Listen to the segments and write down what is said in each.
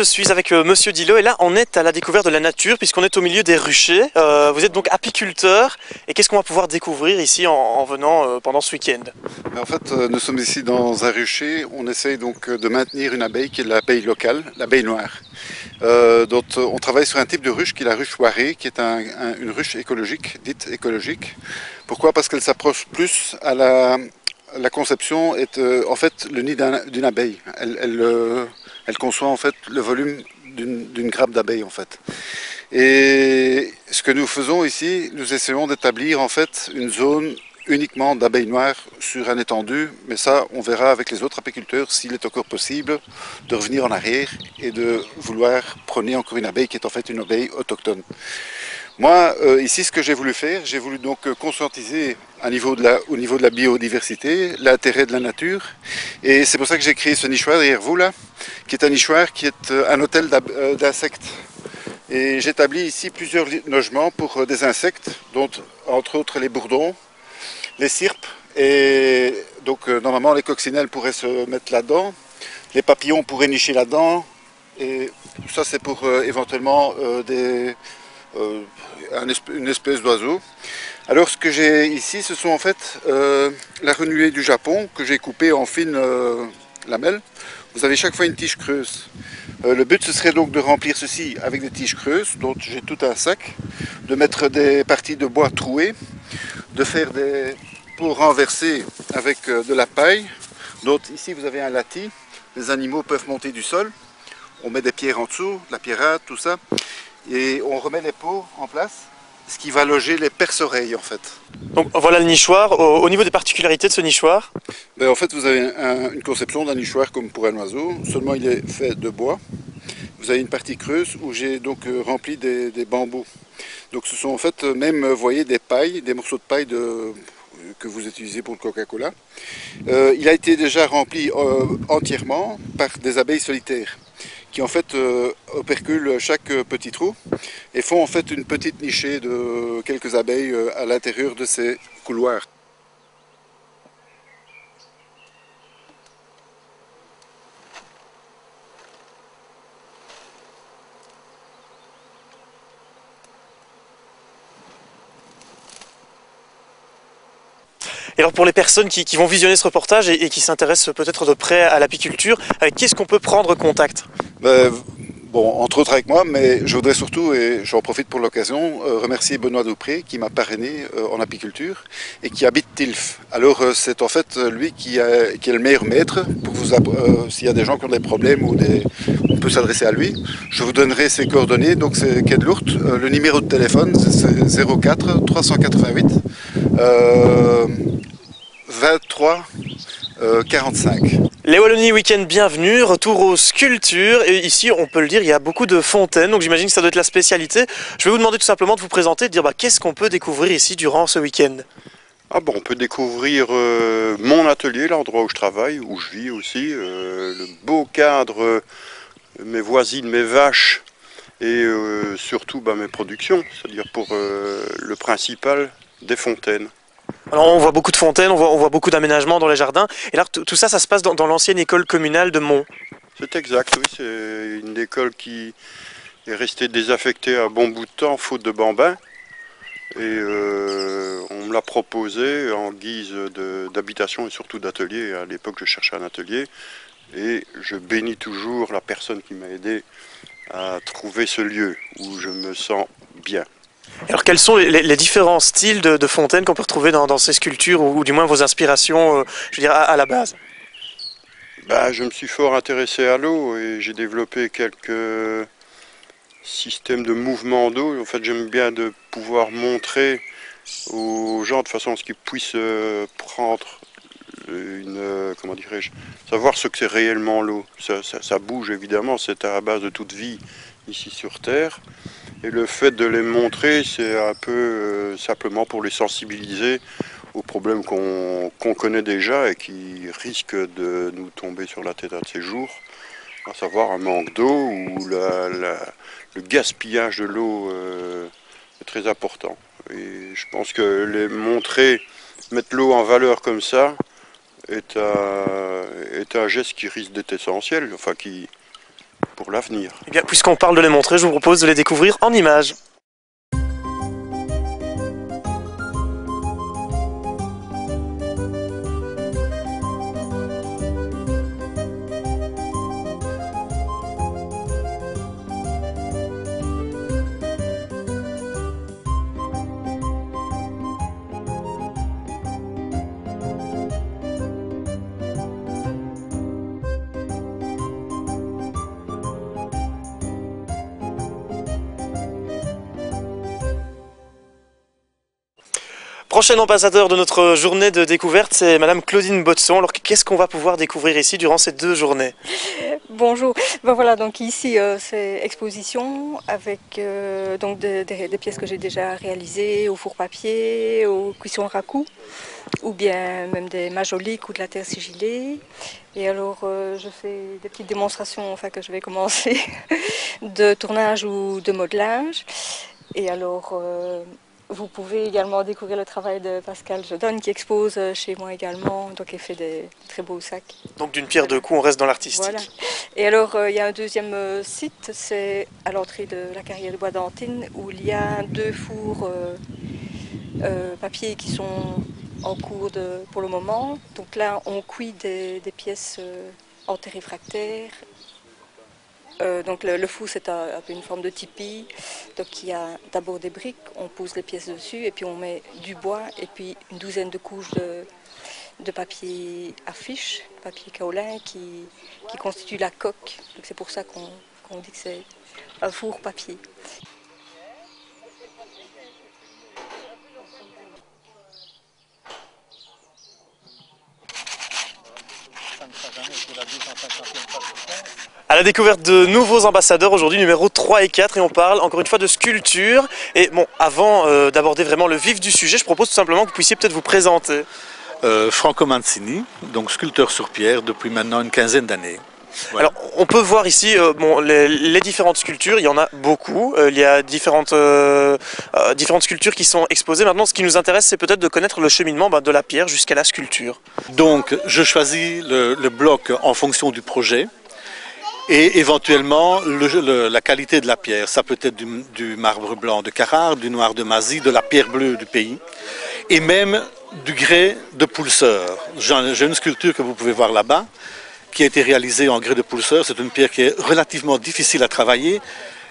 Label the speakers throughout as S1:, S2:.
S1: je suis avec Monsieur Dillot et là on est à la découverte de la nature puisqu'on est au milieu des ruchers. Vous êtes donc apiculteur et qu'est-ce qu'on va pouvoir découvrir ici en venant pendant ce week-end?
S2: En fait, nous sommes ici dans un rucher. On essaye donc de maintenir une abeille qui est l'abeille locale, l'abeille noire. Donc, on travaille sur un type de ruche qui est la ruche Waré, qui est une ruche écologique, dite écologique. Pourquoi? Parce qu'elle s'approche plus à la conception est en fait le nid d'une abeille. Elle conçoit en fait le volume d'une grappe d'abeille en fait. Et ce que nous faisons ici, nous essayons d'établir en fait une zone uniquement d'abeilles noires sur un étendu, mais ça on verra avec les autres apiculteurs s'il est encore possible de revenir en arrière et de vouloir prôner encore une abeille qui est en fait une abeille autochtone. Moi, ici, ce que j'ai voulu faire, j'ai voulu donc conscientiser au niveau de la biodiversité, l'intérêt de la nature. Et c'est pour ça que j'ai créé ce nichoir derrière vous, là, qui est un nichoir qui est un hôtel d'insectes. Et j'établis ici plusieurs logements pour des insectes, dont entre autres les bourdons, les sirpes. Et donc, normalement, les coccinelles pourraient se mettre là-dedans. Les papillons pourraient nicher là-dedans. Et ça, c'est pour éventuellement une espèce d'oiseau. Alors ce que j'ai ici, ce sont en fait la renouée du Japon que j'ai coupée en fines lamelles. Vous avez chaque fois une tige creuse. Le but ce serait donc de remplir ceci avec des tiges creuses, dont j'ai tout un sac, de mettre des parties de bois trouées, de faire des pots renversés avec de la paille. Donc ici vous avez un lati, les animaux peuvent monter du sol, on met des pierres en dessous, de la pierrade, tout ça. Et on remet les pots en place, ce qui va loger les perce-oreilles en fait.
S1: Donc voilà le nichoir. Au niveau des particularités de ce nichoir?
S2: En fait vous avez une conception d'un nichoir comme pour un oiseau, seulement il est fait de bois. Vous avez une partie creuse où j'ai donc rempli des bambous. Donc ce sont en fait même, vous voyez, des pailles, des morceaux de paille que vous utilisez pour le Coca-Cola. Il a été déjà rempli entièrement par des abeilles solitaires, qui en fait operculent chaque petit trou et font en fait une petite nichée de quelques abeilles à l'intérieur de ces couloirs.
S1: Et alors pour les personnes qui vont visionner ce reportage et qui s'intéressent peut-être de près à l'apiculture, avec qui est-ce qu'on peut prendre contact?
S2: Bon, entre autres avec moi, mais je voudrais surtout, et j'en profite pour l'occasion, remercier Benoît Dupré qui m'a parrainé en apiculture et qui habite Tilf. Alors c'est en fait lui qui est le meilleur maître pour s'il y a des gens qui ont des problèmes on peut s'adresser à lui. Je vous donnerai ses coordonnées, donc c'est Quai de Lourdes, le numéro de téléphone c'est 04 388 23 45.
S1: Les Wallonie Week-end, bienvenue, retour aux sculptures, et ici on peut le dire, il y a beaucoup de fontaines, donc j'imagine que ça doit être la spécialité. Je vais vous demander tout simplement de vous présenter, de dire qu'est-ce qu'on peut découvrir ici durant ce week-end.
S3: On peut découvrir mon atelier, l'endroit où je travaille, où je vis aussi, le beau cadre, mes voisines, mes vaches, et surtout mes productions, c'est-à-dire pour le principal des fontaines.
S1: Alors on voit beaucoup de fontaines, on voit beaucoup d'aménagements dans les jardins. Et là, tout ça, ça se passe dans l'ancienne école communale de Mont.
S3: C'est exact, oui. C'est une école qui est restée désaffectée un bon bout de temps, faute de bambins. Et on me l'a proposé en guise d'habitation et surtout d'atelier. À l'époque, je cherchais un atelier. Et je bénis toujours la personne qui m'a aidé à trouver ce lieu où je me sens bien.
S1: Alors quels sont les différents styles de fontaines qu'on peut retrouver dans ces sculptures, ou du moins vos inspirations, je veux dire, à la base?
S3: Je me suis fort intéressé à l'eau et j'ai développé quelques systèmes de mouvement d'eau. En fait, j'aime bien de pouvoir montrer aux gens de façon à ce qu'ils puissent prendre comment dirais-je, savoir ce que c'est réellement l'eau. Ça bouge évidemment, c'est à la base de toute vie ici sur Terre. Et le fait de les montrer, c'est un peu simplement pour les sensibiliser aux problèmes qu'on connaît déjà et qui risquent de nous tomber sur la tête un de ces jours, à savoir un manque d'eau ou le gaspillage de l'eau est très important. Et je pense que les montrer, mettre l'eau en valeur comme ça, est un geste qui risque d'être essentiel, enfin pour l'avenir.
S1: Eh bien, puisqu'on parle de les montrer, je vous propose de les découvrir en images. Prochain ambassadeur de notre journée de découverte, c'est Madame Claudine Botson. Alors qu'est-ce qu'on va pouvoir découvrir ici durant ces 2 journées?
S4: Bonjour, ben voilà, donc ici c'est exposition avec donc des pièces que j'ai déjà réalisées au four papier, aux cuissons raku, ou bien même des majoliques ou de la terre sigillée. Et alors je fais des petites démonstrations, enfin que je vais commencer, de tournage ou de modelage. Et alors vous pouvez également découvrir le travail de Pascal Jodon qui expose chez moi également, donc il fait des très beaux sacs.
S1: Donc d'une pierre deux coups, on reste dans l'artistique.
S4: Voilà. Et alors il y a un deuxième site, c'est à l'entrée de la carrière de Bois d'Antine, où il y a 2 fours papier qui sont en cours pour le moment. Donc là on cuit des pièces anti-réfractaires. Donc le four c'est un peu une forme de tipi, donc il y a d'abord des briques, on pose les pièces dessus et puis on met du bois et puis une douzaine de couches de papier affiche, papier kaolin qui constitue la coque, donc c'est pour ça qu'on dit que c'est un four papier.
S1: À la découverte de nouveaux ambassadeurs, aujourd'hui numéro 3 et 4, et on parle encore une fois de sculpture. Et bon, avant d'aborder vraiment le vif du sujet, je propose tout simplement que vous puissiez peut-être vous présenter.
S5: Franco Mancini, donc sculpteur sur pierre depuis maintenant une quinzaine d'années.
S1: Voilà. Alors, on peut voir ici bon, les différentes sculptures, il y en a beaucoup, il y a différentes sculptures qui sont exposées. Maintenant, ce qui nous intéresse, c'est peut-être de connaître le cheminement de la pierre jusqu'à la sculpture.
S5: Donc, je choisis le bloc en fonction du projet et éventuellement la qualité de la pierre. Ça peut être du marbre blanc de Carrare, du noir de Mazie, de la pierre bleue du pays et même du grès de Poulseur. J'ai une sculpture que vous pouvez voir là-bas, qui a été réalisée en grès de Poulseur. C'est une pierre qui est relativement difficile à travailler,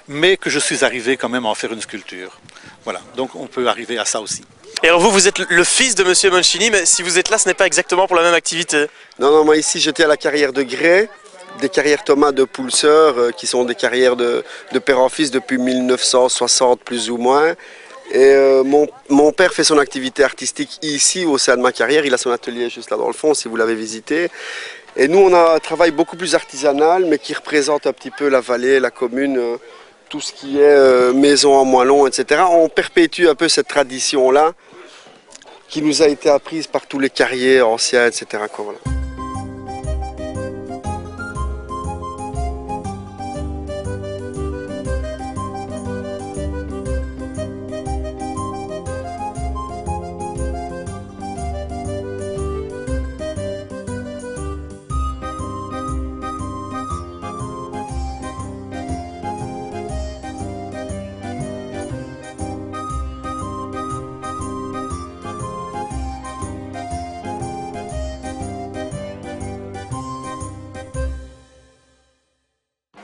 S5: mais que je suis arrivé quand même à en faire une sculpture. Voilà, donc on peut arriver à ça aussi.
S1: Et alors vous êtes le fils de Monsieur Mancini, mais si vous êtes là, ce n'est pas exactement pour la même activité.
S6: Non, moi ici j'étais à la carrière de grès, des carrières Thomas de Poulseur, qui sont des carrières de père en fils depuis 1960 plus ou moins. Et mon père fait son activité artistique ici au sein de ma carrière, il a son atelier juste là dans le fond si vous l'avez visité. Et nous on a un travail beaucoup plus artisanal mais qui représente un petit peu la vallée, la commune, tout ce qui est maison en moellon, etc. On perpétue un peu cette tradition-là qui nous a été apprise par tous les carriers anciens, etc. Voilà.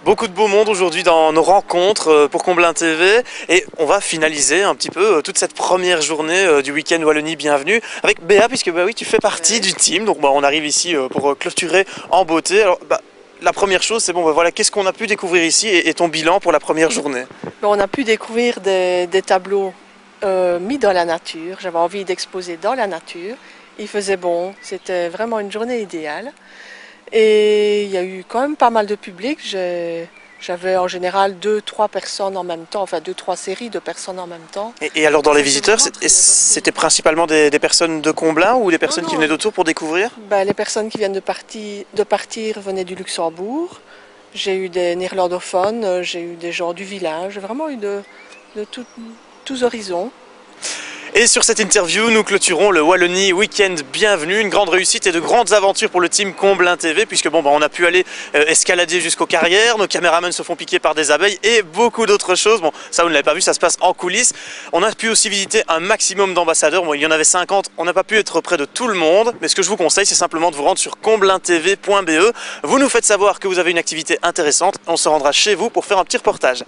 S1: Beaucoup de beau monde aujourd'hui dans nos rencontres pour Comblain TV et on va finaliser un petit peu toute cette première journée du week-end Wallonie Bienvenue avec Béa, puisque oui, tu fais partie du team, donc on arrive ici pour clôturer en beauté. Alors, la première chose, c'est voilà, qu'est-ce qu'on a pu découvrir ici et ton bilan pour la première journée?
S7: On a pu découvrir des tableaux mis dans la nature. J'avais envie d'exposer dans la nature. Il faisait bon, c'était vraiment une journée idéale. Et il y a eu quand même pas mal de public. J'avais en général 2-3 personnes en même temps, enfin 2-3 séries de personnes en même temps.
S1: Et alors dans les visiteurs, c'était principalement des personnes de Comblain ou des personnes qui venaient d'autour pour découvrir?
S7: Les personnes qui viennent de partir venaient du Luxembourg. J'ai eu des néerlandophones, j'ai eu des gens du village, j'ai vraiment eu de tous horizons.
S1: Et sur cette interview, nous clôturons le Wallonie Week-end Bienvenue, une grande réussite et de grandes aventures pour le team Comblain TV, puisque bon, on a pu aller escalader jusqu'aux carrières, nos caméramans se font piquer par des abeilles et beaucoup d'autres choses. Bon, ça vous ne l'avez pas vu, ça se passe en coulisses. On a pu aussi visiter un maximum d'ambassadeurs, bon, il y en avait 50, on n'a pas pu être près de tout le monde, mais ce que je vous conseille, c'est simplement de vous rendre sur comblaintv.be. Vous nous faites savoir que vous avez une activité intéressante, on se rendra chez vous pour faire un petit reportage.